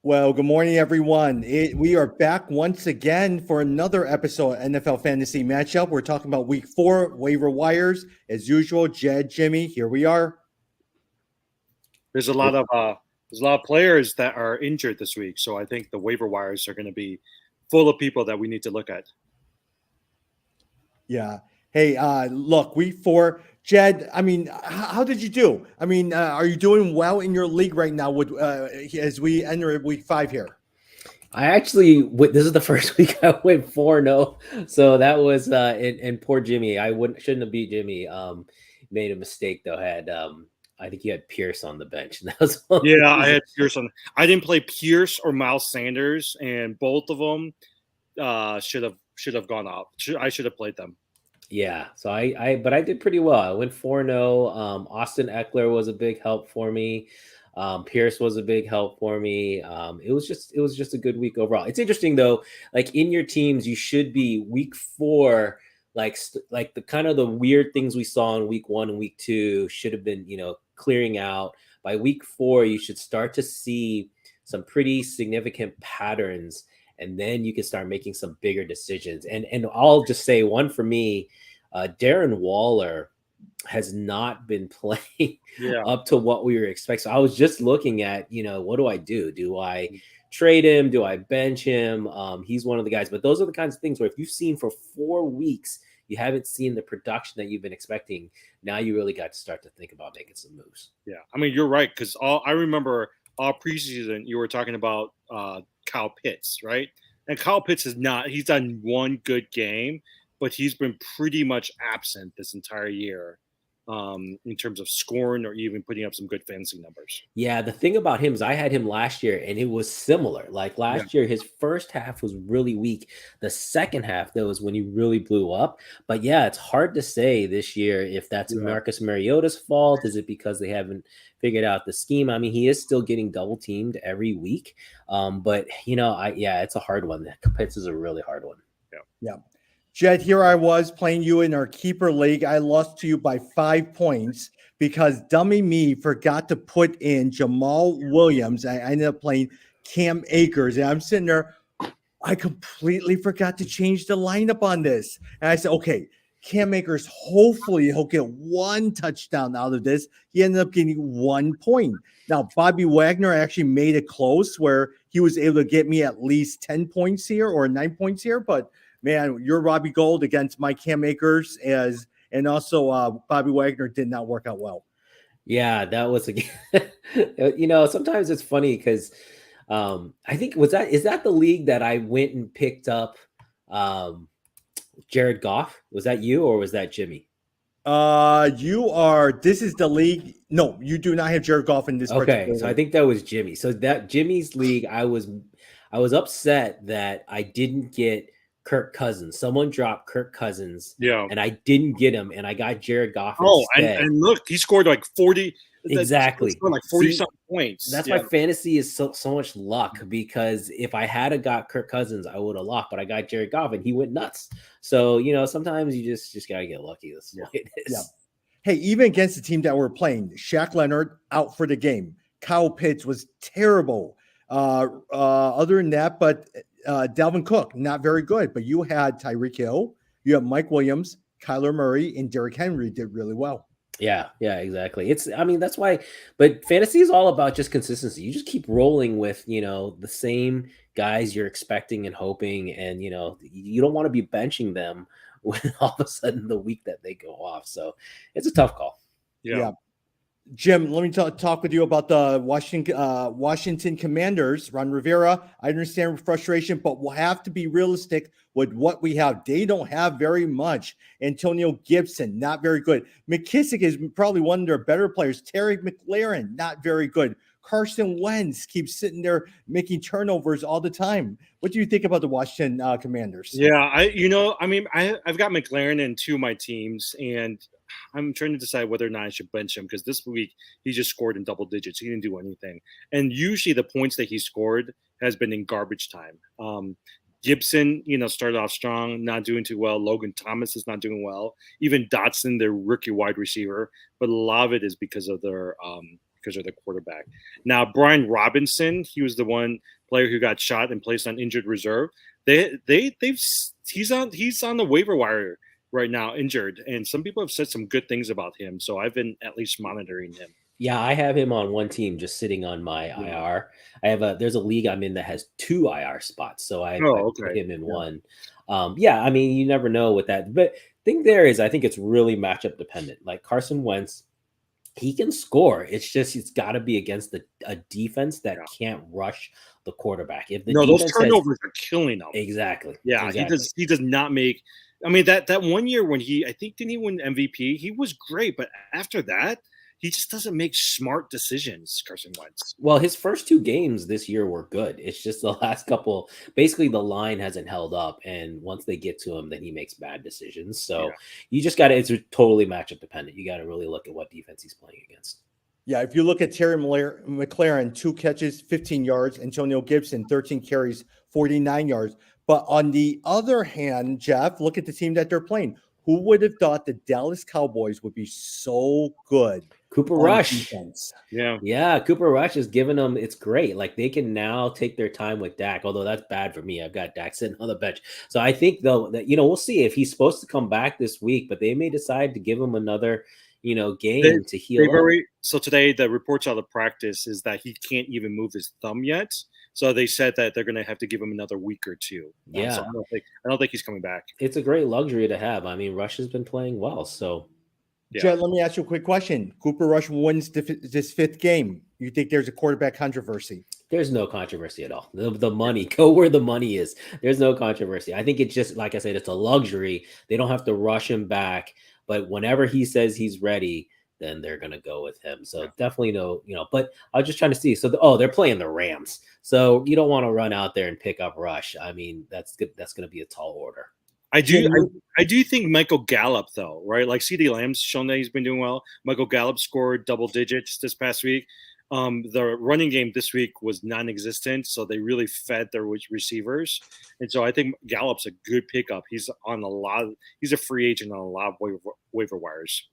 Well, good morning, everyone. We are back once again for another episode of NFL Fantasy Matchup. We're talking about Week 4 waiver wires. As usual, Jed, Jimmy, here we are. There's a lot of players that are injured this week, so I think the waiver wires are going to be full of people that we need to look at. Yeah. Hey, look, Week 4, Jed. I mean, how did you do? I mean, are you doing well in your league right now? With as we enter Week 5 here. I actually this is the first week I went 4-0. So that was and poor Jimmy. Shouldn't have beat Jimmy. Made a mistake though. Had I think he had Pierce on the bench. And that was Yeah, I had Pierce on. I didn't play Pierce or Miles Sanders, and both of them should have gone off. I should have played them. Yeah, so but I did pretty well. I went 4-0. Austin Eckler was a big help for me. Pierce was a big help for me. It was just a good week overall. It's interesting though, like in your teams, you should be week 4, like the kind of the weird things we saw in week 1 and week 2 should have been, clearing out. By week 4, you should start to see some pretty significant patterns, and then you can start making some bigger decisions. And I'll just say one for me, Darren Waller has not been playing up to what we were expecting. So I was just looking at, what do I do? Do I trade him? Do I bench him? He's one of the guys, but those are the kinds of things where if you've seen for 4 weeks, you haven't seen the production that you've been expecting. Now you really got to start to think about making some moves. Yeah, I mean, you're right, because I remember all preseason you were talking about Kyle Pitts, right? And Kyle Pitts he's done one good game, but he's been pretty much absent this entire year in terms of scoring or even putting up some good fantasy numbers. Yeah, the thing about him is I had him last year and it was similar. Like last year, his first half was really weak. The second half, that was when he really blew up. But yeah, it's hard to say this year if that's Marcus Mariota's fault. Is it because they haven't figured out the scheme? I mean, he is still getting double teamed every week. But it's a hard one. Pitts is a really hard one. Yeah. Jed, here I was playing you in our keeper league. I lost to you by 5 points because dummy me forgot to put in Jamal Williams. I ended up playing Cam Akers, and I'm sitting there. I completely forgot to change the lineup on this. And I said, okay, Cam Akers, hopefully he'll get 1 touchdown out of this. He ended up getting 1 point. Now, Bobby Wagner actually made it close where he was able to get me at least 10 points here or 9 points here, but man, your Robbie Gold against my Cam Akers and also Bobby Wagner did not work out well. Yeah, that was sometimes it's funny because I think is that the league that I went and picked up Jared Goff? Was that you or was that Jimmy? This is the league. No, you do not have Jared Goff in this. Okay, so I think that was Jimmy. So that Jimmy's league, I was upset that I didn't get Kirk Cousins. Someone dropped Kirk Cousins, and I didn't get him, and I got Jared Goff instead. And look, he scored like 40. Exactly. He scored like 40-something points. That's why fantasy is so much luck, because if I had got Kirk Cousins, I would have lost, but I got Jared Goff, and he went nuts. So, sometimes you just got to get lucky. That's the way it is. Yeah. Hey, even against the team that we're playing, Shaq Leonard out for the game. Kyle Pitts was terrible. Other than that, but Dalvin Cook, not very good, but you had Tyreek Hill, you have Mike Williams, Kyler Murray, and Derrick Henry did really well. Yeah, exactly. That's why, but fantasy is all about just consistency. You just keep rolling with, the same guys you're expecting and hoping, and, you don't want to be benching them when all of a sudden the week that they go off. So it's a tough call. Yeah. Jim, let me talk with you about the Washington Commanders. Ron Rivera, I understand frustration, but we'll have to be realistic with what we have. They don't have very much. Antonio Gibson, not very good. McKissick is probably one of their better players. Terry McLaurin, not very good. Carson Wentz keeps sitting there making turnovers all the time. What do you think about the Washington Commanders? Yeah, I've got McLaurin in 2 of my teams, and I'm trying to decide whether or not I should bench him, because this week he just scored in double digits. He didn't do anything. And usually the points that he scored has been in garbage time. Gibson, started off strong, not doing too well. Logan Thomas is not doing well. Even Dotson, their rookie wide receiver. But a lot of it is because of their because of the quarterback. Now, Brian Robinson, he was the one player who got shot and placed on injured reserve. He's on the waiver wire right now, injured, and some people have said some good things about him. So I've been at least monitoring him. Yeah, I have him on one team just sitting on my IR. There's a league I'm in that has 2 IR spots, so I put him in one. Yeah, I mean, you never know with that. But thing there is, I think it's really matchup dependent. Like Carson Wentz, he can score. It's just it's got to be against a defense that can't rush the quarterback. If the those turnovers are killing him. Exactly. Yeah, exactly. He does not make. I mean, that 1 year when I think didn't he win MVP? He was great, but after that, he just doesn't make smart decisions, Carson Wentz. Well, his first 2 games this year were good. It's just the last couple, basically the line hasn't held up. And once they get to him, then he makes bad decisions. So you just got to, it's totally matchup dependent. You got to really look at what defense he's playing against. Yeah, if you look at Terry McLaurin, 2 catches, 15 yards. Antonio Gibson, 13 carries, 49 yards. But on the other hand, Jeff, look at the team that they're playing. Who would have thought the Dallas Cowboys would be so good? Cooper Rush. Defense? Yeah. Cooper Rush is giving them. It's great. Like they can now take their time with Dak. Although that's bad for me. I've got Dak sitting on the bench. So I think though that we'll see if he's supposed to come back this week, but they may decide to give him another game to heal up. So today the reports out of practice is that he can't even move his thumb yet. So they said that they're going to have to give him another week or 2. Yeah, so I don't think he's coming back. It's a great luxury to have. I mean, Rush has been playing well. So, Jed, let me ask you a quick question. Cooper Rush wins this 5th game. You think there's a quarterback controversy? There's no controversy at all. The money, go where the money is. There's no controversy. I think it's just, like I said, it's a luxury. They don't have to rush him back. But whenever he says he's ready, then they're going to go with him. So definitely but I was just trying to see. So, they're playing the Rams. So you don't want to run out there and pick up Rush. I mean, that's good. That's going to be a tall order. I do think Michael Gallup, though, right? Like CeeDee Lamb's shown that he's been doing well. Michael Gallup scored double digits this past week. The running game this week was non-existent, so they really fed their receivers. And so I think Gallup's a good pickup. He's a free agent on a lot of waiver wires.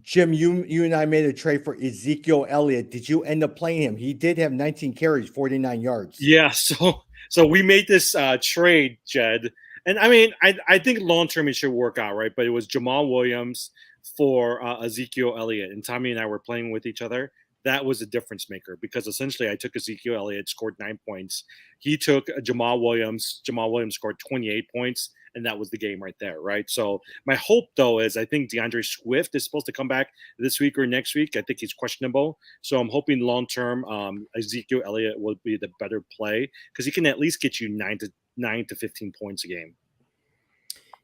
Jim, you and I made a trade for Ezekiel Elliott. Did you end up playing him? He did have 19 carries, 49 yards. Yeah, so we made this trade, Jed. And I mean, I think long-term it should work out, right? But it was Jamal Williams for Ezekiel Elliott. And Tommy and I were playing with each other. That was a difference maker because essentially I took Ezekiel Elliott, scored 9 points. He took Jamal Williams. Jamal Williams scored 28 points. And that was the game right there, right? So my hope, though, is I think DeAndre Swift is supposed to come back this week or next week. I think he's questionable. So I'm hoping long-term Ezekiel Elliott will be the better play because he can at least get you 9 to 15 points a game.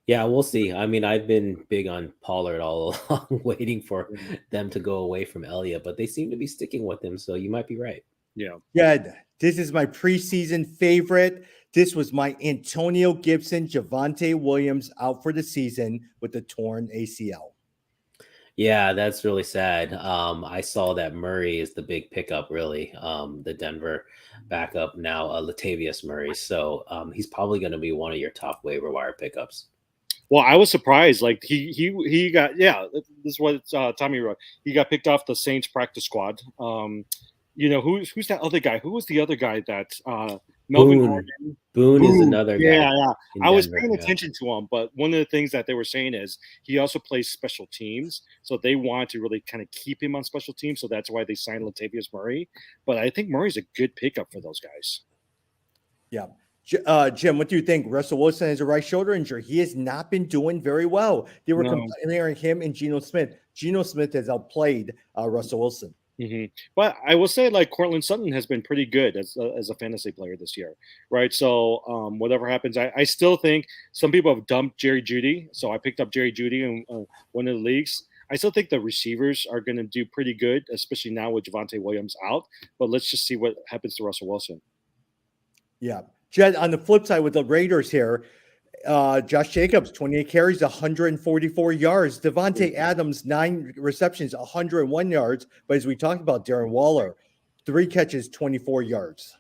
Yeah, we'll see. I mean, I've been big on Pollard all along, waiting for them to go away from Elliott, but they seem to be sticking with him. So you might be right. Yeah. This is my preseason favorite. This was my Antonio Gibson, Javonte Williams out for the season with a torn ACL. Yeah, that's really sad. I saw that Murray is the big pickup, really. The Denver backup now, Latavius Murray. So he's probably going to be one of your top waiver wire pickups. Well, I was surprised. Like he got this is what Tommy wrote. He got picked off the Saints practice squad. Who's that other guy? Who was the other guy that Melvin Boone is another guy. Yeah. I was paying attention to him, but one of the things that they were saying is he also plays special teams, so they want to really kind of keep him on special teams. So that's why they signed Latavius Murray. But I think Murray's a good pickup for those guys. Yeah. Jim, what do you think? Russell Wilson has a right shoulder injury. He has not been doing very well. They were comparing him and Geno Smith. Geno Smith has outplayed Russell Wilson. Mm-hmm. But I will say, like, Cortland Sutton has been pretty good as a fantasy player this year, right? So whatever happens, I still think some people have dumped Jerry Jeudy. So I picked up Jerry Jeudy in one of the leagues. I still think the receivers are going to do pretty good, especially now with Javonte Williams out. But let's just see what happens to Russell Wilson. Yeah. Jed, on the flip side with the Raiders here, Josh Jacobs, 28 carries, 144 yards. Devontae Adams, 9 receptions, 101 yards. But as we talked about, Darren Waller, 3 catches, 24 yards.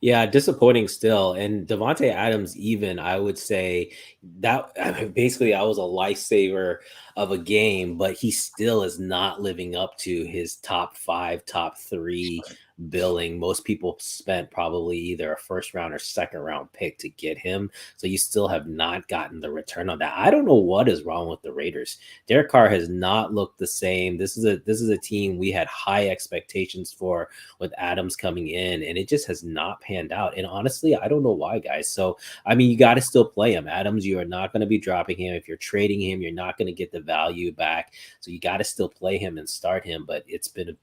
Yeah, disappointing still. And Devonte Adams, even I would say that basically I was a lifesaver of a game, but he still is not living up to his top five, top three billing. Most people spent probably either a first round or second round pick to get him. So you still have not gotten the return on that. I don't know what is wrong with the Raiders. Derek Carr has not looked the same. This is a team we had high expectations for with Adams coming in, and it just has not panned out. And honestly, I don't know why, guys. So, I mean, you got to still play him. Adams, you are not going to be dropping him. If you're trading him, you're not going to get the value back. So you got to still play him and start him. But it's been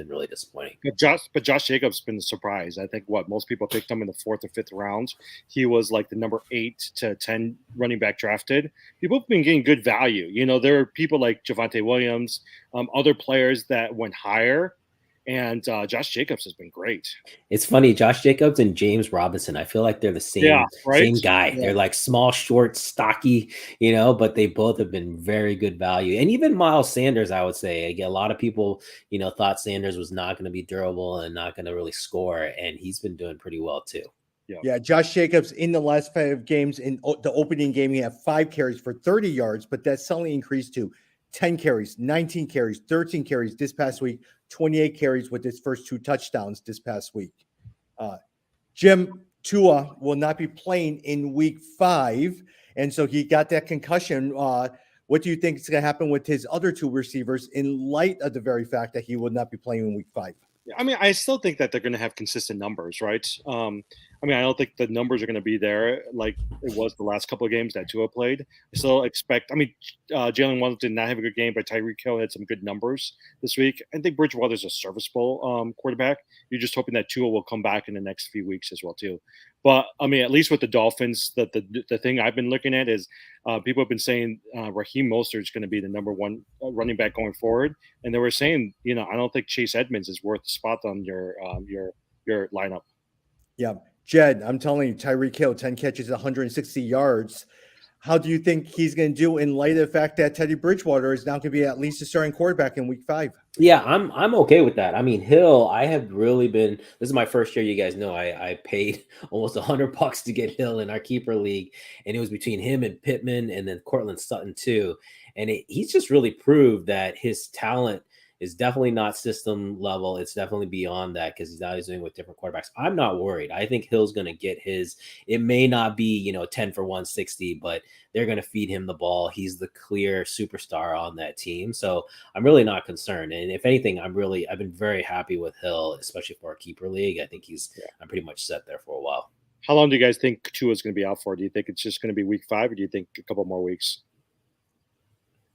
really disappointing. But Josh Jacobs been a surprise. I think most people picked him in the 4th or 5th round. He was like the number 8 to 10 running back drafted. People have been getting good value. There are people like Javonte Williams, other players that went higher. And Josh Jacobs has been great. It's funny, Josh Jacobs and James Robinson. I feel like they're the same guy. Yeah. They're like small, short, stocky, but they both have been very good value. And even Miles Sanders, I would say, a lot of people, thought Sanders was not going to be durable and not going to really score, and he's been doing pretty well too. Yeah, Josh Jacobs in the last 5 games, in the opening game, he had 5 carries for 30 yards, but that suddenly increased to 10 carries, 19 carries, 13 carries this past week, 28 carries with his first 2 touchdowns this past week. Jim, Tua will not be playing in week 5, and so he got that concussion. What do you think is going to happen with his other 2 receivers in light of the very fact that he will not be playing in week 5? I mean, I still think that they're going to have consistent numbers, right? I don't think the numbers are going to be there like it was the last couple of games that Tua played. I still expect. Jalen Waddle did not have a good game, but Tyreek Hill had some good numbers this week. I think Bridgewater's a serviceable quarterback. You're just hoping that Tua will come back in the next few weeks as well too. But at least with the Dolphins, the thing I've been looking at is people have been saying Raheem Mostert is going to be the number 1 running back going forward, and they were saying, I don't think Chase Edmonds is worth the spot on your lineup. Yeah, Jed, I'm telling you, Tyreek Hill, 10 catches, 160 yards. How do you think he's going to do in light of the fact that Teddy Bridgewater is now going to be at least a starting quarterback in week 5? Yeah, I'm okay with that. I mean, Hill, I have really been. This is my first year. You guys know I paid almost $100 to get Hill in our keeper league, and it was between him and Pittman, and then Cortland Sutton too. And he's just really proved that his talent is definitely not system level. It's definitely beyond that because now he's doing with different quarterbacks. I'm not worried. I think Hill's going to get his. It may not be 10 for 160, but they're going to feed him the ball. He's the clear superstar on that team, so I'm really not concerned. And if anything, I've been very happy with Hill, especially for a keeper league. I think I'm pretty much set there for a while. How long do you guys think Tua is going to be out for? Do you think it's just going to be week 5, or do you think a couple more weeks?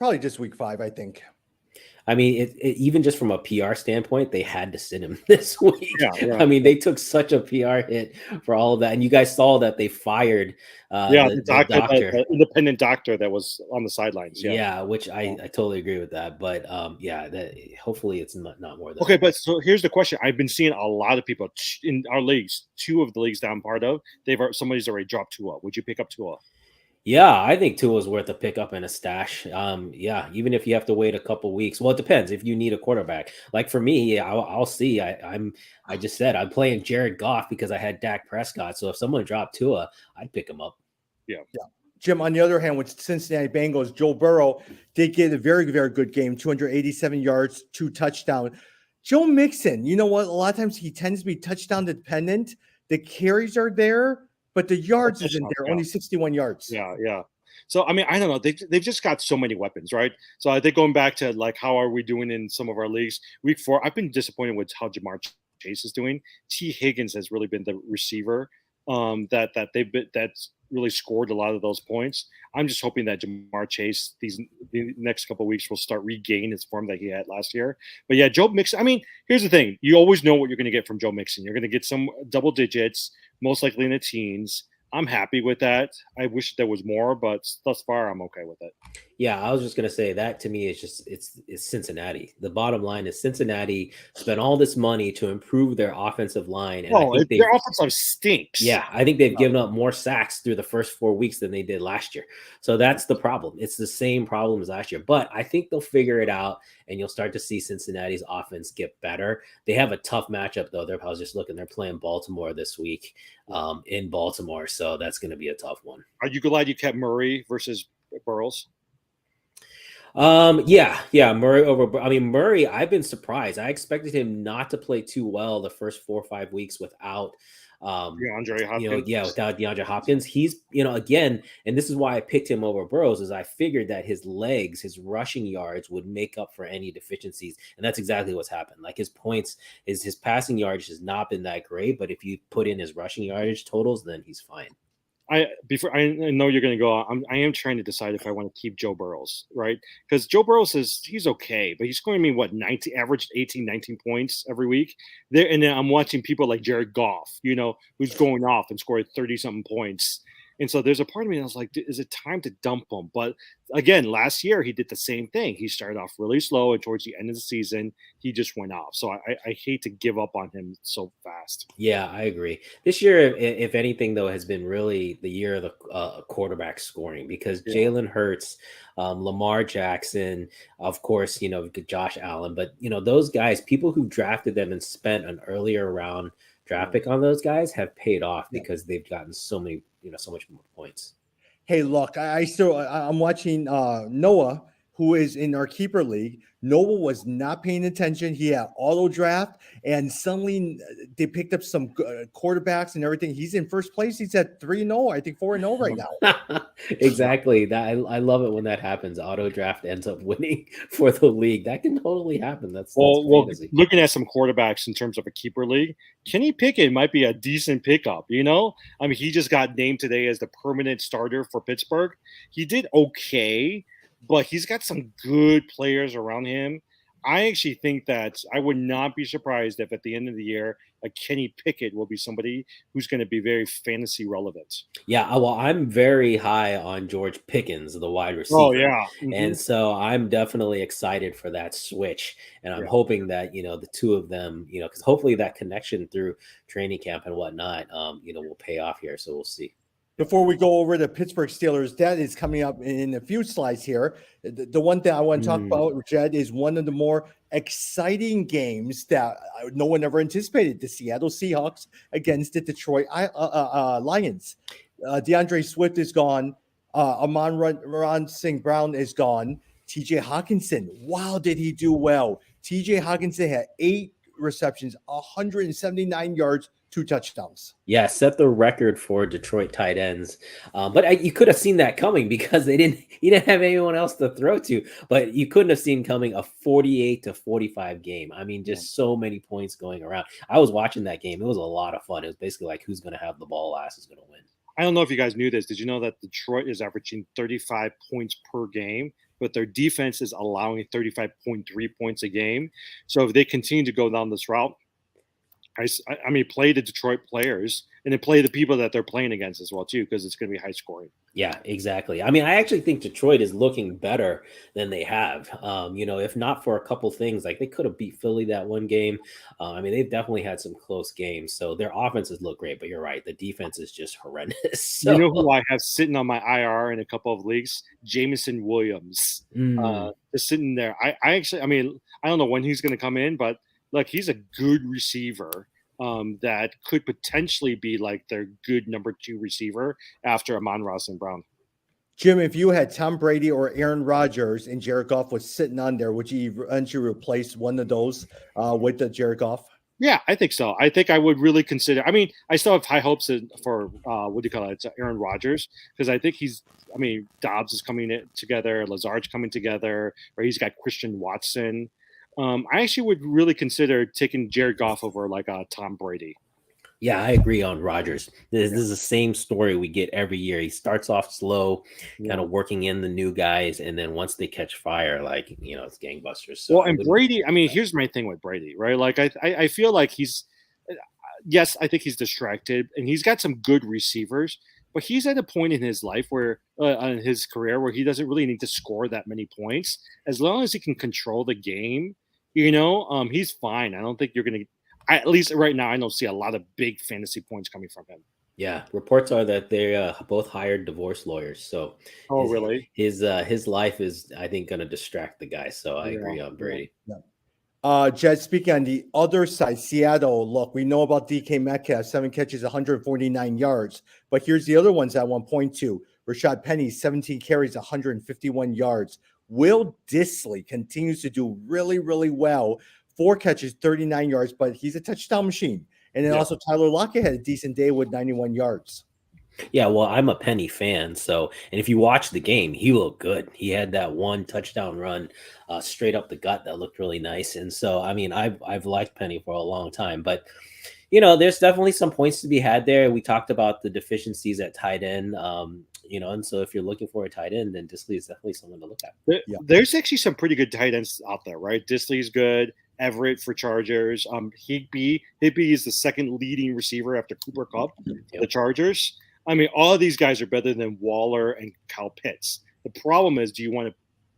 Probably just week 5, I think. I mean, even just from a PR standpoint, they had to sit him this week. Yeah. I mean, they took such a PR hit for all of that. And you guys saw that they fired the doctor. The independent doctor that was on the sidelines. Yeah, which I totally agree with that. But hopefully it's not more than okay. But so here's the question. I've been seeing a lot of people in our leagues, 2 of the leagues that I'm part of, somebody's already dropped Tua. Would you pick up Tua? Yeah, I think Tua is worth a pickup and a stash. Even if you have to wait a couple weeks. Well, it depends if you need a quarterback. Like for me, I'll see. I just said I'm playing Jared Goff because I had Dak Prescott. So if someone dropped Tua, I'd pick him up. Yeah. Jim, on the other hand, with Cincinnati Bengals, Joe Burrow did get a very, very good game, 287 yards, 2 touchdowns. Joe Mixon, you know what? A lot of times he tends to be touchdown dependent. The carries are there, but the yards isn't there, only 61 yards. Yeah. So, I don't know. They've just got so many weapons, right? So I think going back to like, how are we doing in some of our leagues? Week 4, I've been disappointed with how Jamar Chase is doing. T. Higgins has really been the receiver that's really scored a lot of those points. I'm just hoping that Jamar Chase the next couple of weeks will start regain his form that he had last year. But yeah, Joe Mixon. Here's the thing: you always know what you're going to get from Joe Mixon. You're going to get some double digits, most likely in the teens. I'm happy with that. I wish there was more, but thus far I'm okay with it. Yeah, I was just gonna say that to me is just it's Cincinnati. The bottom line is Cincinnati spent all this money to improve their offensive line, and I Well, think their they've offensive stinks. yeah, I think they've given up more sacks through the first 4 weeks than they did last year. So that's the problem. It's the same problem as last year, but I think they'll figure it out, and you'll start to see Cincinnati's offense get better. They have a tough matchup though. I was just looking; they're playing Baltimore this week in Baltimore, so that's going to be a tough one. Are you glad you kept Murray versus Burrows? Yeah, Murray over. I mean, Murray, I've been surprised. I expected him not to play too well the first 4 or 5 weeks without, DeAndre Hopkins. without DeAndre Hopkins. He's, again, and this is why I picked him over Burrows, is I figured that his legs, his rushing yards would make up for any deficiencies. And that's exactly what's happened. Like his points, his passing yardage has not been that great, but if you put in his rushing yardage totals, then he's fine. I know you're going to go. I am trying to decide if I want to keep Joe Burrows, right? Because Joe Burrows he's okay, but he's scoring me what 19, average 18, 19 points every week. There, and then I'm watching people like Jared Goff, who's going off and scored 30 something points. And so there's a part of me that was like, is it time to dump him? But again, last year he did the same thing. He started off really slow, and towards the end of the season, he just went off. So I hate to give up on him so fast. Yeah, I agree. This year, if anything, though, has been really the year of the quarterback scoring because Jalen Hurts, Lamar Jackson, of course, Josh Allen, but those guys, people who drafted them and spent an earlier round draft pick on those guys have paid off because they've gotten so many, so much more points. Hey, look, I'm watching Noah, who is in our keeper league. Noah was not paying attention. He had auto draft, and suddenly they picked up some quarterbacks and everything. He's in first place. He's at 3-0, I think 4-0 right now. Exactly. That I love it when that happens. Auto draft ends up winning for the league. That can totally happen. That's fantasy. Looking at some quarterbacks in terms of a keeper league, Kenny Pickett might be a decent pickup. I mean, he just got named today as the permanent starter for Pittsburgh. He did okay, but he's got some good players around him. I actually think that I would not be surprised if at the end of the year, a Kenny Pickett will be somebody who's going to be very fantasy relevant. Yeah, well, I'm very high on George Pickens, the wide receiver. Oh, yeah. Mm-hmm. And so I'm definitely excited for that switch. And I'm hoping that, the two of them, because hopefully that connection through training camp and whatnot, will pay off here. So we'll see. Before we go over the Pittsburgh Steelers, that is coming up in a few slides here. The one thing I want to talk about, Jed, is one of the more exciting games that no one ever anticipated: the Seattle Seahawks against the Detroit Lions. DeAndre Swift is gone. Amon-Ra St. Brown is gone. TJ Hawkinson, wow, did he do well? TJ Hawkinson had 8 receptions, 179 yards, 2 touchdowns. Yeah, set the record for Detroit tight ends. But you could have seen that coming because he didn't have anyone else to throw to. But you couldn't have seen coming a 48-45 game. I mean, just so many points going around. I was watching that game. It was a lot of fun. It was basically like who's going to have the ball last is going to win. I don't know if you guys knew this. Did you know that Detroit is averaging 35 points per game, but their defense is allowing 35.3 points a game? So if they continue to go down this route, I mean, play the Detroit players and then play the people that they're playing against as well, too, because it's going to be high scoring. Yeah, exactly. I mean, I actually think Detroit is looking better than they have. If not for a couple things, like they could have beat Philly that one game. I mean, they've definitely had some close games. So their offenses look great, but you're right. The defense is just horrendous. So. You know who I have sitting on my IR in a couple of leagues? Jameson Williams. Just sitting there. I don't know when he's going to come in, but look, he's a good receiver that could potentially be like their good number 2 receiver after Amon-Ra St. Brown. Jim, if you had Tom Brady or Aaron Rodgers and Jared Goff was sitting on there, would you eventually replace one of those with the Jared Goff? Yeah, I think so. I think I would really consider. I mean, I still have high hopes for Aaron Rodgers, because I think Dobbs is coming together, Lazard's coming together, or he's got Christian Watson. I actually would really consider taking Jared Goff over like Tom Brady. Yeah, I agree on Rodgers. This is the same story we get every year. He starts off slow, kind of working in the new guys, and then once they catch fire, it's gangbusters. So well, and Brady, I mean, here's my thing with Brady, right? Like, I feel like I think he's distracted, and he's got some good receivers, but he's at a point in his life where, in his career, where he doesn't really need to score that many points. As long as he can control the game, he's fine. I don't think you're going to, at least right now, I don't see a lot of big fantasy points coming from him. Yeah, reports are that they both hired divorce lawyers. So Oh, really? his life is, I think, going to distract the guy. So I agree on Brady. Jed, speaking on the other side, Seattle, look, we know about DK Metcalf, 7 catches, 149 yards. But here's the other ones I want to point to. Rashad Penny, 17 carries, 151 yards. Will Dissly continues to do really, really well. 4 catches, 39 yards, but he's a touchdown machine. And then also Tyler Lockett had a decent day with 91 yards. Yeah, well, I'm a Penny fan, and if you watch the game, he looked good. He had that one touchdown run straight up the gut that looked really nice. And so, I mean, I've liked Penny for a long time, but there's definitely some points to be had there. We talked about the deficiencies at tight end, and so if you're looking for a tight end, then Dissly is definitely someone to look at. There's actually some pretty good tight ends out there, right? Dissly's good. Everett for Chargers. Higbee is the second leading receiver after Cooper Kupp for the Chargers. I mean, all of these guys are better than Waller and Kyle Pitts. The problem is, do you want to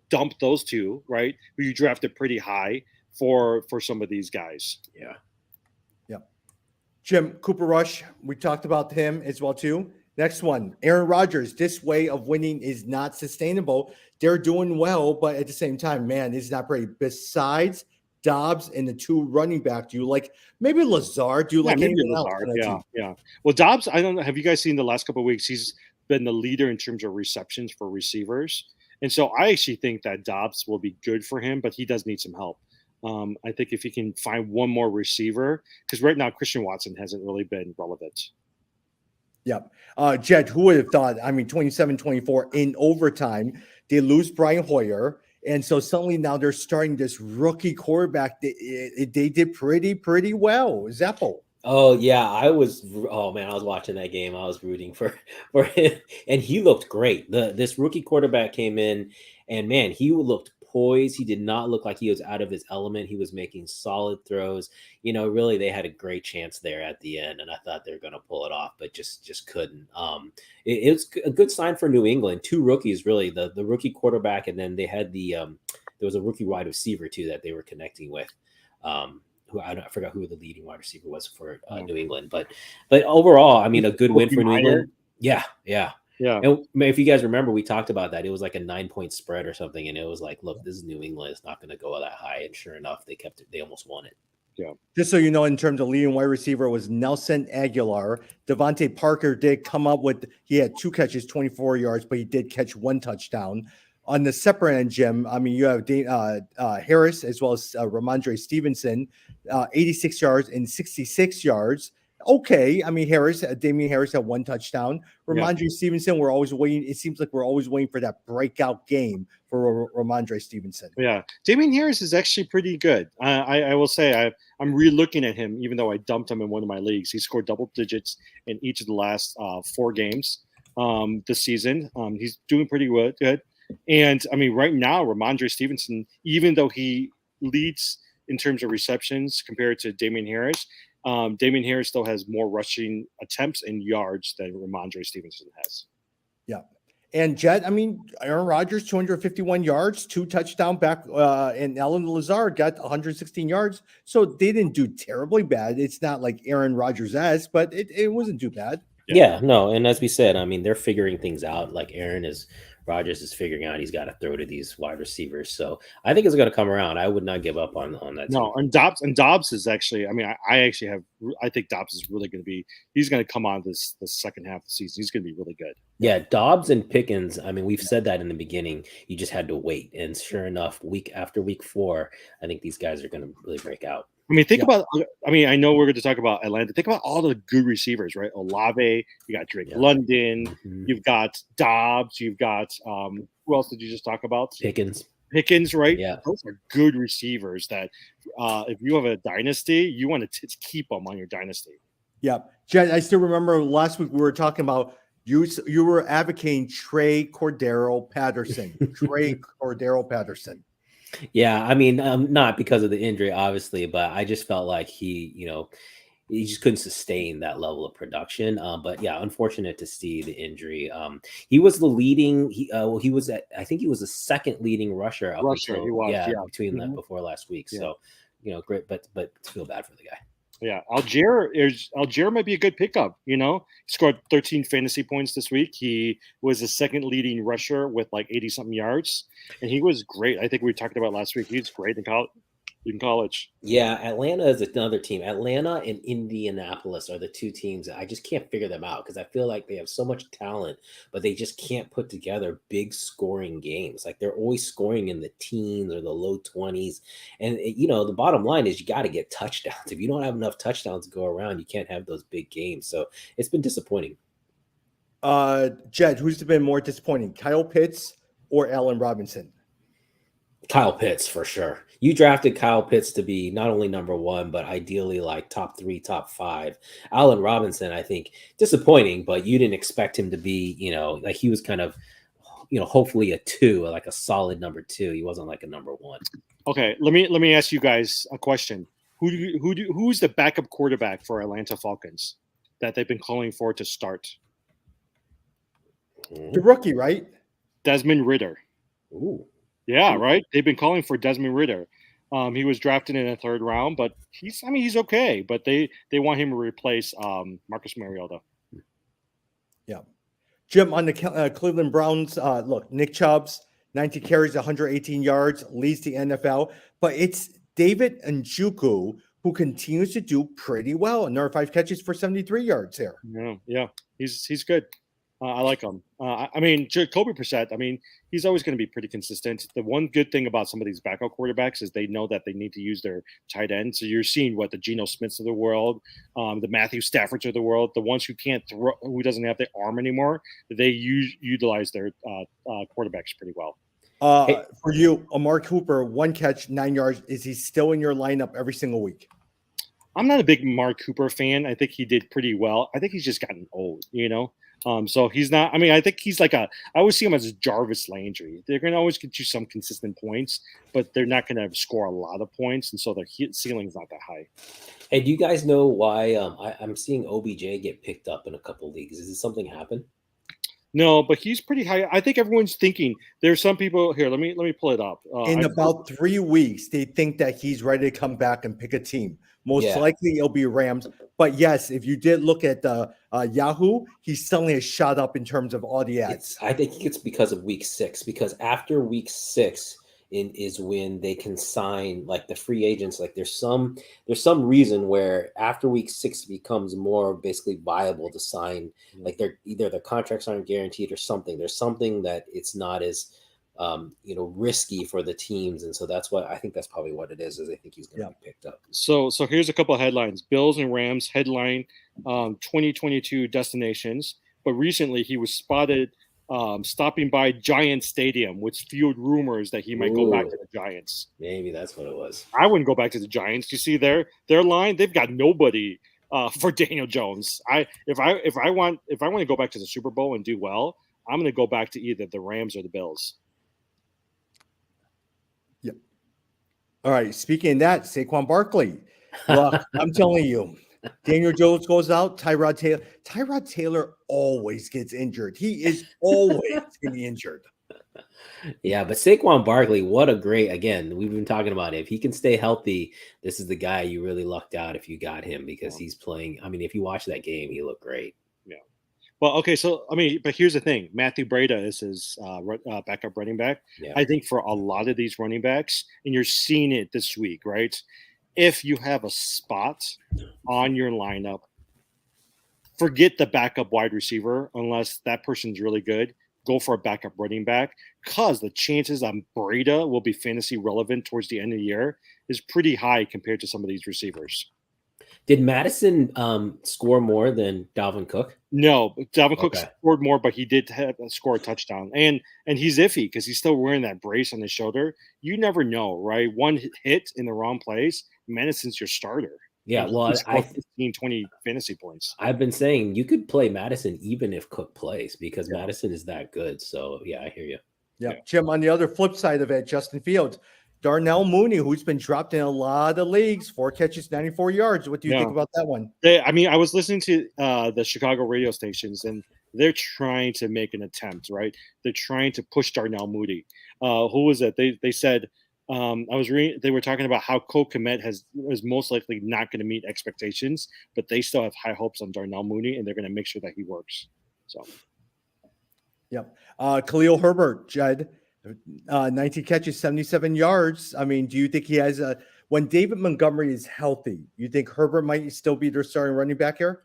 dump those two, right? Who you drafted pretty high for some of these guys? Yeah. Jim, Cooper Rush, we talked about him as well too. Next one, Aaron Rodgers. This way of winning is not sustainable. They're doing well, but at the same time, man, it's not great. Besides Dobbs and the 2 running back, do you like maybe Lazard? Do you like anyone Lazard? else? Yeah. Well, Dobbs, I don't know. Have you guys seen the last couple of weeks? He's been the leader in terms of receptions for receivers. And so I actually think that Dobbs will be good for him, but he does need some help. I think if he can find one more receiver, because right now Christian Watson hasn't really been relevant. Yep. Jed, who would have thought? I mean, 27-24 in overtime, they lose Brian Hoyer. And so suddenly now they're starting this rookie quarterback. They did pretty well. Zeppo. Oh yeah, I was watching that game. I was rooting for him, and he looked great. This rookie quarterback came in, and man, he looked poised. He did not look like he was out of his element. He was making solid throws. Really, they had a great chance there at the end, and I thought they were going to pull it off, but just couldn't. It was a good sign for New England. 2 rookies, really, the rookie quarterback, and then they had there was a rookie wide receiver too that they were connecting with. Who I forgot who the leading wide receiver was for New England, but overall, I mean, a good win for New England. Yeah. And if you guys remember, we talked about that. It was like a 9-point spread or something, and it was like, look, this is New England. It's not going to go that high, and sure enough, they kept it. They almost won it. Yeah. Just so you know, in terms of leading wide receiver was Nelson Aguilar. Devontae Parker did come up with, he had 2 catches, 24 yards, but he did catch 1 touchdown. On the separate end, Jim, I mean, you have Harris as well as Ramondre Stevenson, 86 yards and 66 yards. Okay. I mean, Damian Harris had 1 touchdown. Ramondre Stevenson, we're always waiting. It seems like we're always waiting for that breakout game for Ramondre Stevenson. Yeah. Damian Harris is actually pretty good. I will say I'm re-looking at him, even though I dumped him in one of my leagues. He scored double digits in each of the last 4 games this season. He's doing pretty good. And I mean, right now, Ramondre Stevenson, even though he leads in terms of receptions compared to Damian Harris, Damian Harris still has more rushing attempts and yards than Ramondre Stevenson has. Yeah. And Jed, I mean, Aaron Rodgers, 251 yards, 2 touchdown back, and Allen Lazard got 116 yards. So they didn't do terribly bad. It's not like Aaron Rodgers-esque, but it wasn't too bad. Yeah, no. And as we said, I mean, they're figuring things out. Like Rodgers is figuring out he's got to throw to these wide receivers. So I think it's going to come around. I would not give up on that. No, team. and Dobbs is actually, I mean, I think Dobbs is really going to be, he's going to come on the second half of the season. He's going to be really good. Yeah, Dobbs and Pickens, I mean, we've said that in the beginning. You just had to wait. And sure enough, week after week 4, I think these guys are going to really break out. I mean, think about, I know we're going to talk about Atlanta. Think about all the good receivers, right? Olave, you got Drake London, you've got Dobbs, you've got, who else did you just talk about? Pickens, right? Yeah. Those are good receivers that if you have a dynasty, you want to keep them on your dynasty. Yeah. Jen, I still remember last week we were talking about you were advocating Trey Cordero Patterson. Yeah, I mean, not because of the injury, obviously, but I just felt like he he just couldn't sustain that level of production. But yeah, unfortunate to see the injury. He was the leading. He was at. I think he was the second leading rusher up Rusher, until he was, yeah. between Mhm. before last week. Yeah. So great, but feel bad for the guy. Yeah, Algier might be a good pickup. He scored 13 fantasy points this week. He was the second leading rusher with like 80 something yards, and he was great. I think we talked about last week. He's great in college. Yeah, Atlanta is another team. Atlanta and Indianapolis are the two teams that I just can't figure them out because I feel like they have so much talent, but they just can't put together big scoring games. Like they're always scoring in the teens or the low 20s. And the bottom line is you got to get touchdowns. If you don't have enough touchdowns to go around, you can't have those big games. So it's been disappointing. Jed, who's been more disappointing, Kyle Pitts or Allen Robinson? Kyle Pitts for sure. You drafted Kyle Pitts to be not only number one, but ideally like top 3, top 5. Allen Robinson, I think, disappointing, but you didn't expect him to be, like he was kind of, hopefully a 2, like a solid number 2. He wasn't like a number 1. Okay, let me ask you guys a question. Who's the backup quarterback for Atlanta Falcons that they've been calling for to start? The rookie, right? Desmond Ridder. Ooh. Yeah, right. They've been calling for Desmond Ridder. He was drafted in the 3rd round, but he's okay. But they want him to replace Marcus Mariota. Yeah. Jim, on the Cleveland Browns, look, Nick Chubb's 90 carries, 118 yards, leads the NFL. But it's David Njoku who continues to do pretty well. Another 5 catches for 73 yards here. Yeah, he's good. I like him. I mean, Jacoby Brissett, he's always going to be pretty consistent. The one good thing about some of these backup quarterbacks is they know that they need to use their tight end. So you're seeing the Geno Smiths of the world, the Matthew Staffords of the world, the ones who can't throw, who doesn't have the arm anymore, they utilize their quarterbacks pretty well. For you, Amari Cooper, 1 catch, 9 yards. Is he still in your lineup every single week? I'm not a big Amari Cooper fan. I think he did pretty well. I think he's just gotten old, So he's not. I think he's I always see him as Jarvis Landry. They're going to always get you some consistent points, but they're not going to score a lot of points, and so their ceiling is not that high. Hey, do you guys know why I'm seeing OBJ get picked up in a couple leagues? Is something happen? No, but he's pretty high. I think everyone's thinking there's some people here. Let me pull it up. In about 3 weeks, they think that he's ready to come back and pick a team. Most likely it'll be Rams. But yes, if you did look at Yahoo, he suddenly has shot up in terms of all the ads. I think it's because of week 6, because after week 6 is when they can sign like the free agents. Like there's some reason where after week 6 becomes more basically viable to sign. Like they're either the contracts aren't guaranteed or something. There's something that it's not as risky for the teams, and so that's what I think. That's probably what it is. I think he's going to be picked up. So here's a couple of headlines: Bills and Rams headline 2022 destinations. But recently he was spotted stopping by Giants Stadium, which fueled rumors that he might go back to the Giants. Maybe that's what it was. I wouldn't go back to the Giants. You see their line; they've got nobody for Daniel Jones. If I want to go back to the Super Bowl and do well, I'm going to go back to either the Rams or the Bills. Yep. All right. Speaking of that, Saquon Barkley. Look, I'm telling you, Daniel Jones goes out. Tyrod Taylor always gets injured. He is always getting injured. Yeah, but Saquon Barkley, what a great, again, we've been talking about it. If he can stay healthy, this is the guy you really lucked out if you got him, because he's playing. If you watch that game, he looked great. Yeah. Well, okay, so, but here's the thing. Matthew Breida is his backup running back. Yeah. I think for a lot of these running backs, and you're seeing it this week, right? If you have a spot on your lineup, forget the backup wide receiver unless that person's really good. Go for a backup running back, because the chances on Breida will be fantasy relevant towards the end of the year is pretty high compared to some of these receivers. Did Madison score more than Dalvin Cook? No, Dalvin Cook scored more, but he did score a touchdown. And he's iffy because he's still wearing that brace on his shoulder. You never know, right? One hit in the wrong place, Madison's your starter. Yeah, well, I 15, 20 fantasy points. I've been saying you could play Madison even if Cook plays, because Madison is that good. So, yeah, I hear you. Yeah. Jim, on the other flip side of it, Justin Fields, Darnell Mooney, who's been dropped in a lot of leagues, 4 catches, 94 yards. What do you think about that one? I mean, I was listening to the Chicago radio stations, and they're trying to make an attempt, right? They're trying to push Darnell Mooney. Who was it? They said I was reading. They were talking about how Cole Kmet is most likely not going to meet expectations, but they still have high hopes on Darnell Mooney, and they're going to make sure that he works. So, yep. Khalil Herbert, Jed, 19 catches, 77 yards. I mean, do you think he has when David Montgomery is healthy, you think Herbert might still be their starting running back here?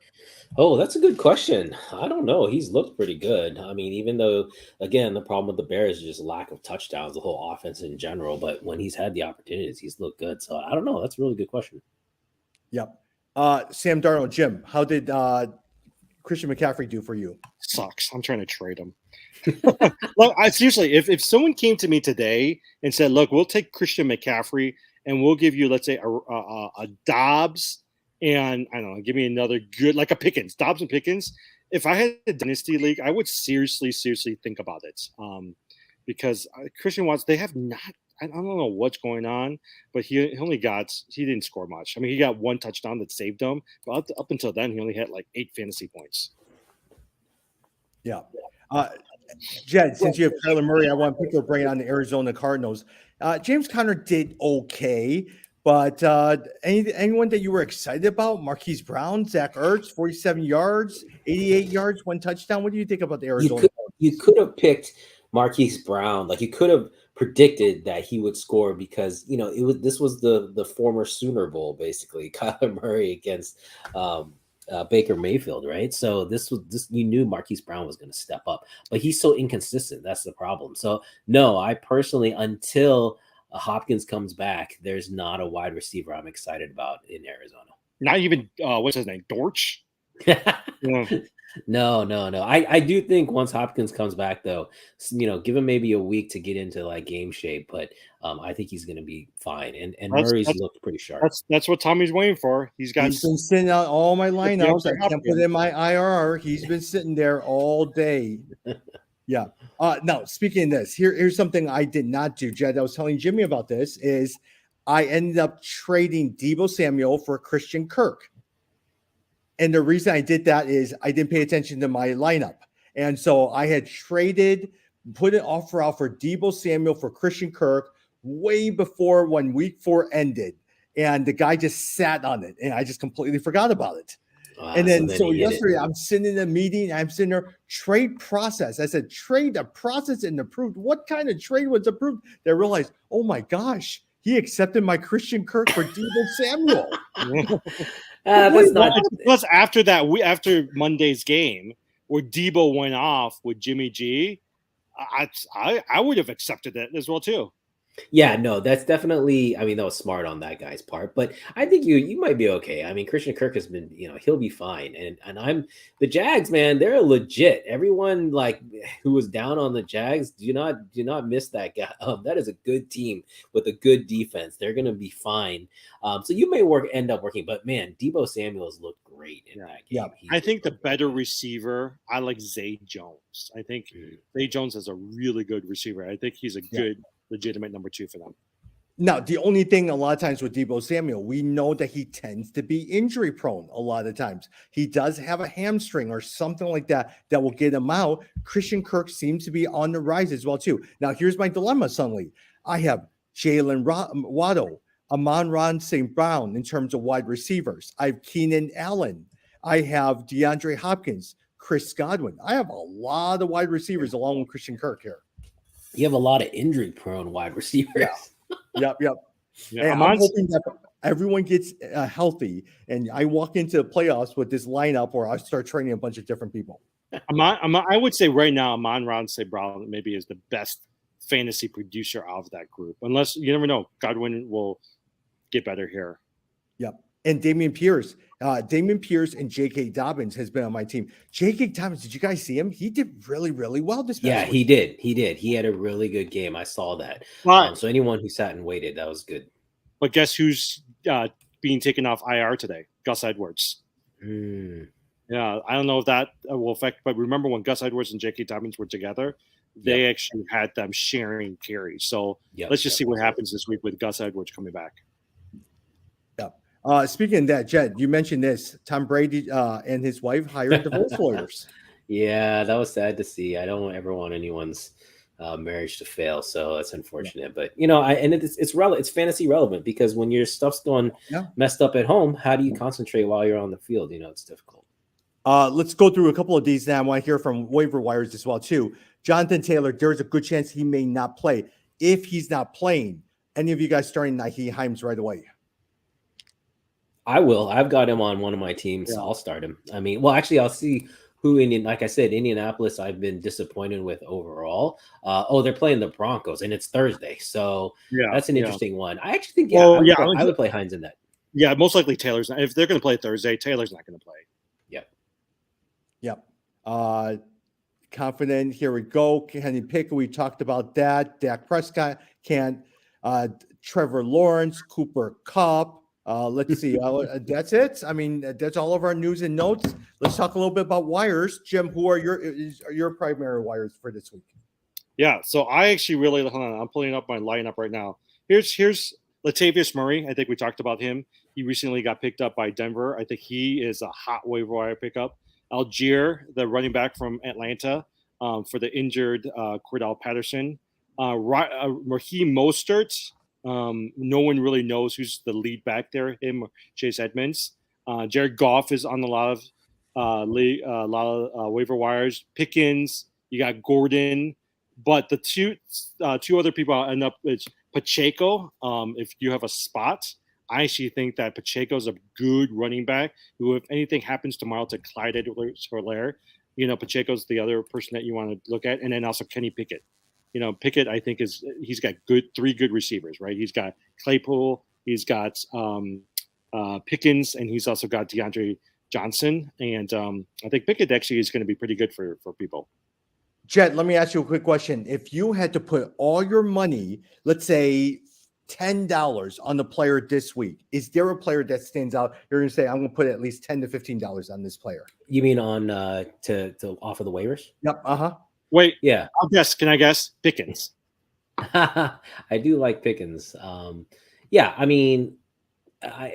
Oh, that's a good question. I don't know. He's looked pretty good. I mean, even though, again, the problem with the Bears is just lack of touchdowns, the whole offense in general. But when he's had the opportunities, he's looked good. So I don't know. That's a really good question. Yep. Sam Darnold, Jim, how did Christian McCaffrey do for you? Sucks. I'm trying to trade him. Look, seriously, if someone came to me today and said, "Look, we'll take Christian McCaffrey and we'll give you, let's say, a Dobbs and I don't know, give me another good like a Pickens, Dobbs and Pickens." If I had a dynasty league, I would seriously think about it, because Christian Watts, they have not. I don't know what's going on, but he didn't score much. I mean, he got 1 touchdown that saved him, but up until then, he only had like 8 fantasy points. Yeah. Jed, since you have Kyler Murray, I want to pick your brain on the Arizona Cardinals. James Conner did okay, but anyone that you were excited about? Marquise Brown, Zach Ertz, 47 yards, 88 yards, 1 touchdown. What do you think about the Arizona? You could have picked Marquise Brown. Like, you could have predicted that he would score because, this was the former Sooner Bowl, basically. Kyler Murray against Baker Mayfield, right? So this you knew Marquise Brown was going to step up, but he's so inconsistent. That's the problem. So no, I personally, until Hopkins comes back, there's not a wide receiver I'm excited about in Arizona. Not even what's his name, Dortch. Yeah. No. I do think once Hopkins comes back, though, give him maybe a week to get into like game shape, but I think he's going to be fine. And Murray's looked pretty sharp. That's what Tommy's waiting for. He's been sitting out all my lineups. I can't put in my IRR. He's been sitting there all day. Yeah. Now, speaking of this, here's something I did not do, Jed. I was telling Jimmy about this. Is I ended up trading Deebo Samuel for Christian Kirk. And the reason I did that is I didn't pay attention to my lineup. And so I had put an offer out for Deebo Samuel for Christian Kirk way before when week 4 ended. And the guy just sat on it. And I just completely forgot about it. And then so yesterday I'm sitting in a meeting. I'm sitting there, trade process. I said, trade the process and approved. What kind of trade was approved? They realized, oh my gosh, he accepted my Christian Kirk for Deebo Samuel. That's not. Plus, after Monday's game, where Deebo went off with Jimmy G, I would have accepted that as well too. Yeah, no, that's definitely. I mean, that was smart on that guy's part, but I think you might be okay. I mean, Christian Kirk has been, he'll be fine, and I'm the Jags, man. They're legit. Everyone like who was down on the Jags, do not miss that guy. That is a good team with a good defense. They're gonna be fine. So you may end up working, but man, Deebo Samuel's looked great in that game. Yeah, I think the better receiver, I like Zay Jones. I think Zay Jones is a really good receiver. I think he's a good, legitimate number 2 for them. Now, the only thing a lot of times with Deebo Samuel, we know that he tends to be injury prone a lot of times. He does have a hamstring or something like that will get him out. Christian Kirk seems to be on the rise as well, too. Now, here's my dilemma suddenly. I have Jalen Waddle, Amon-Ra St. Brown in terms of wide receivers. I have Keenan Allen. I have DeAndre Hopkins, Chris Godwin. I have a lot of wide receivers along with Christian Kirk here. You have a lot of injury-prone wide receivers. Yeah. Yep. Yeah, and I'm hoping that everyone gets healthy, and I walk into the playoffs with this lineup where I start training a bunch of different people. I would say right now, Amon-Ra St. Brown maybe is the best fantasy producer out of that group. Unless, you never know, Godwin will get better here. Yep. And Damian Pierce and J.K. Dobbins has been on my team. J.K. Dobbins, did you guys see him? He did really, really well this past week. He did. He had a really good game. I saw that. So anyone who sat and waited, that was good. But guess who's being taken off IR today? Gus Edwards. Yeah, I don't know if that will affect, but remember when Gus Edwards and J.K. Dobbins were together, they actually had them sharing carries. So let's just see what happens this week with Gus Edwards coming back. Yeah. Speaking of that, Jed, you mentioned this. Tom Brady and his wife hired divorce lawyers. Yeah, that was sad to see. I don't ever want anyone's marriage to fail, so that's unfortunate. But it's fantasy relevant because when your stuff's going messed up at home, how do you concentrate while you're on the field? It's difficult. Let's go through a couple of these now. I want to hear from waiver wires as well too. Jonathan Taylor, there's a good chance he may not play. If he's not playing, any of you guys starting Naheem Hines right away? I will. I've got him on one of my teams. I'll start him. I mean, well, actually, I'll see who like I said, Indianapolis, I've been disappointed with overall. They're playing the Broncos, and it's Thursday, so that's an interesting one. I actually think, I would play Hines in that. Yeah, most likely Taylor's not. If they're going to play Thursday, Taylor's not going to play. Yep. Confident. Here we go. Kenny Pickett, we talked about that. Dak Prescott can't. Trevor Lawrence, Cooper Kupp. Let's see. That's it. I mean, that's all of our news and notes. Let's talk a little bit about wires. Jim, who are your primary wires for this week? Yeah, so I actually really hold on. I'm pulling up my lineup right now. Here's Latavius Murray. I think we talked about him. He recently got picked up by Denver. I think he is a hot waiver wire pickup. Algier, the running back from Atlanta, for the injured Cordell Patterson. Raheem Mostert. No one really knows who's the lead back there, him or Chase Edmonds. Jared Goff is on a lot of waiver wires. Pickens, you got Gordon, but the two other people I'll end up with Pacheco. If you have a spot, I actually think that Pacheco's a good running back who, if anything happens tomorrow to Clyde Edwards-Helaire, Pacheco's the other person that you want to look at, and then also Kenny Pickett. Pickett, I think he's got three good receivers, right? He's got Claypool, he's got Pickens, and he's also got DeAndre Johnson. And I think Pickett actually is going to be pretty good for people. Jed, let me ask you a quick question. If you had to put all your money, let's say $10 on the player this week, is there a player that stands out? You're going to say, I'm going to put at least $10 to $15 on this player. You mean on to offer the waivers? Yep. Wait. Yeah. I'll guess. Can I guess? Pickens. I do like Pickens. I mean,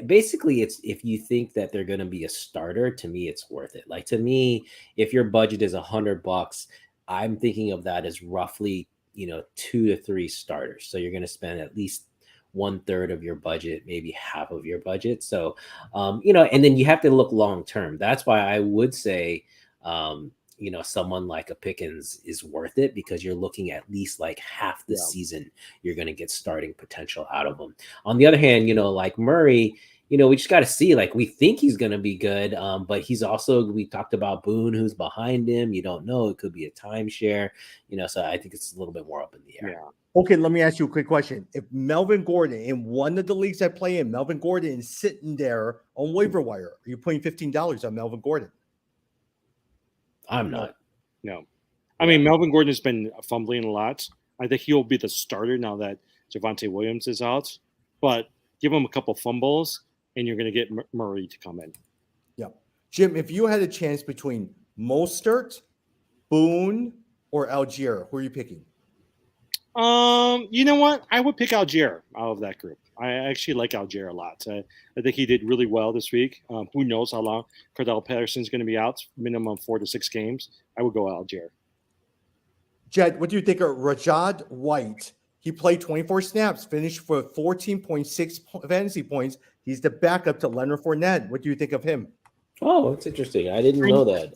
basically, it's if you think that they're going to be a starter, to me, it's worth it. Like, to me, if your budget is $100, I'm thinking of that as roughly, 2 to 3 starters. So you're going to spend at least 1/3 of your budget, maybe half of your budget. So, and then you have to look long term. That's why I would say, someone like a Pickens is worth it because you're looking at least like half the season you're going to get starting potential out of them. On the other hand, like Murray, we just got to see, like, we think he's going to be good. But he's also, we talked about Boone, who's behind him. You don't know. It could be a timeshare, so I think it's a little bit more up in the air. Yeah. Okay, let me ask you a quick question. If Melvin Gordon, in one of the leagues I play in, Melvin Gordon is sitting there on waiver wire, are you putting $15 on Melvin Gordon? I'm not. No. I mean, Melvin Gordon has been fumbling a lot. I think he'll be the starter now that Javonte Williams is out. But give him a couple fumbles, and you're going to get Murray to come in. Yeah. Jim, if you had a chance between Mostert, Boone, or Algier, who are you picking? You know what? I would pick Algier out of that group. I actually like Algier a lot. I think he did really well this week. Who knows how long Cordell Patterson's going to be out? Minimum 4 to 6 games. I would go Algier. Jed, what do you think of Rashad White? He played 24 snaps, finished for 14.6 fantasy points. He's the backup to Leonard Fournette. What do you think of him? Oh, that's interesting. I didn't know that.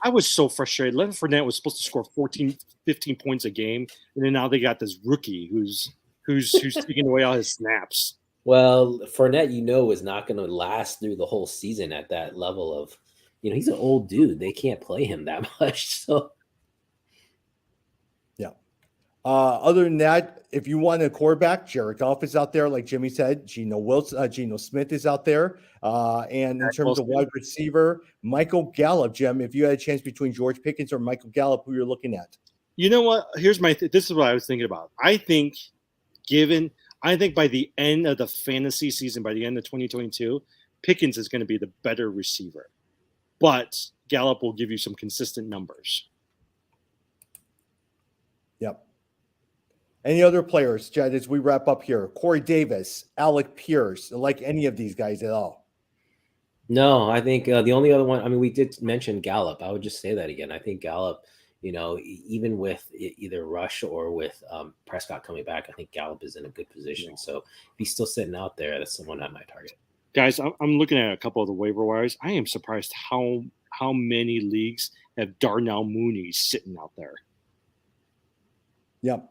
I was so frustrated. Leonard Fournette was supposed to score 14, 15 points a game, and then now they got this rookie who's taking away all his snaps. Well, Fournette, is not going to last through the whole season at that level of, he's an old dude. They can't play him that much. So, yeah. Other than that, if you want a quarterback, Jared Goff is out there, like Jimmy said. Geno Smith is out there. And in terms of wide receiver, Michael Gallup, Jim, if you had a chance between George Pickens or Michael Gallup, who you're looking at? You know what? Here's this is what I was thinking about. I think by the end of the fantasy season, by the end of 2022, Pickens is going to be the better receiver. but Gallup will give you some consistent numbers. Yep. Any other players, Jed, as we wrap up here? Corey Davis, Alec Pierce, like any of these guys at all? No, I think the only other one, I mean, we did mention Gallup. I would just say that again. I think Gallup, even with either Rush or with Prescott coming back, I think Gallup is in a good position. Yeah. So if he's still sitting out there, that's someone I might target. Guys, I'm looking at a couple of the waiver wires. I am surprised how many leagues have Darnell Mooney sitting out there. Yep.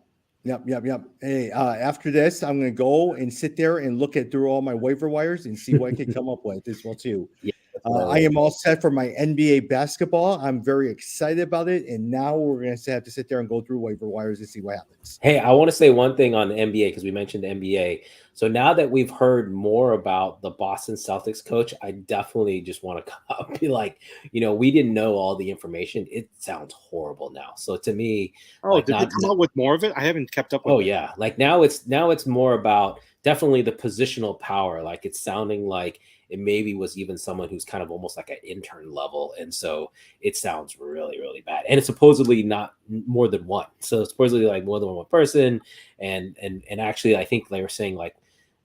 Hey, after this, I'm going to go and sit there and look through all my waiver wires and see what I can come up with as well too. Yeah, I am all set for my NBA basketball. I'm very excited about it, and now we're going to have to sit there and go through waiver wires and see what happens. Hey, I want to say one thing on the NBA because we mentioned the NBA. So now that we've heard more about the Boston Celtics coach, I definitely just want to be like, we didn't know all the information. It sounds horrible now. So to me, did they come out with more of it? I haven't kept up with it. Yeah. Like now it's more about definitely the positional power. Like it's sounding like it maybe was even someone who's kind of almost like an intern level. And so it sounds really, really bad. And it's supposedly not more than one. So it's supposedly like more than one person. And actually, I think they were saying like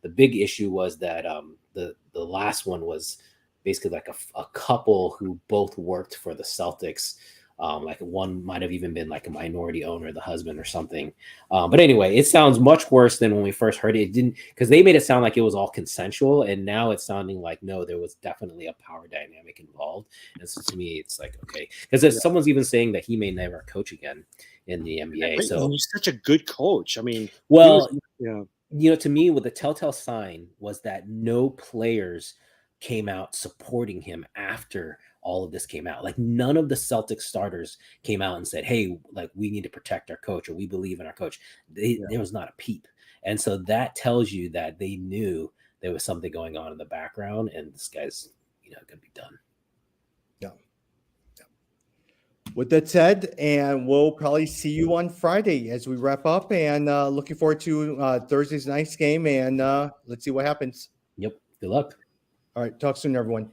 the big issue was that the last one was basically like a couple who both worked for the Celtics. Like one might have even been like a minority owner, the husband or something. But anyway, it sounds much worse than when we first heard it. It didn't, because they made it sound like it was all consensual, and now it's sounding like no, there was definitely a power dynamic involved. And so to me, it's like okay, because someone's even saying that he may never coach again in the NBA. So he's such a good coach. I mean, well, yeah. To me, what the telltale sign was that no players came out supporting him after all of this came out. Like none of the Celtics starters came out and said, hey, like we need to protect our coach or we believe in our coach. There was not a peep. And so that tells you that they knew there was something going on in the background and this guy's, going to be done. Yeah. With that said, and we'll probably see you on Friday as we wrap up and looking forward to Thursday's night's game and let's see what happens. Yep. Good luck. All right. Talk soon, everyone.